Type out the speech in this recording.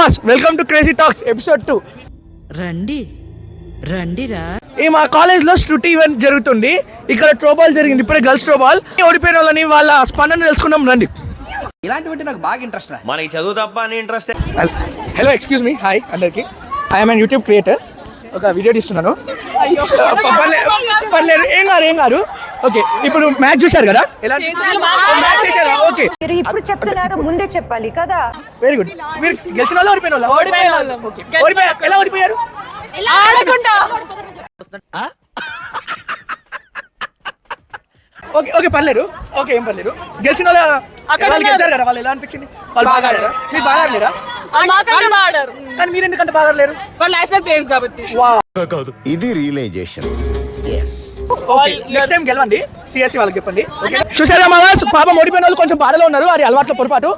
మామాస్ welcome to crazy talks episode 2. రండిరా. ఈ మా కాలేజ్ లో శృతి ఈవెంట్ జరుగుతుంది. ఇక్కడ త్రోబాల్ జరిగింది, ఇప్పుడే గర్ల్స్ త్రోబాల్. ఓడిపోయిన వాళ్ళని వాళ్ళ స్పందన తెలుసుకుందాం రండి. ఇలాంటివంటే నాకు బాగా ఇంట్రెస్ట్ రా. మనకి చదువు తప్ప అని interest. Hello, excuse me, hi అందరికి. I'm an YouTube creator. ఒక వీడియో తీస్తున్నాను. పర్లేదు, ఏం కాదు. ఓకే, ఇప్పుడు మ్యాచ్ చూశారు కదా? మ్యాచ్ చేశారా? ఓకే, మీరు ఇప్పుడు చెప్తున్నారు, ముందే చెప్పాలి కదా. Very good. మీరు గెలిచిన వాళ్ళు ఓడిపోయిన వాళ్ళు? ఎలా ఓడిపోయారు? ఓకే ఓకే, పర్లేదు. ఓకే, ఏం పర్లేదు. గెలిచిన వాళ్ళు గెలిచారు కదా, వాళ్ళు ఎలా అనిపించింది? వాళ్ళు బాగా ఆడారా? మీరు బాగా ఆడలేరా? కానీ మీరు ఎందుకంటే బాగా ఆడలేరు? నేషనల్ ప్లేయర్స్ కాబట్టి. ఇది రియలైజేషన్. నెక్స్ట్ టైం గెలవండి. సిఎస్సి వాళ్ళకి చెప్పండి. చూసారా మావా, పాపం ఓడిపోయిన వాళ్ళు కొంచెం బాధలో ఉన్నారు. అది అలవాట్ల పొరపాటు.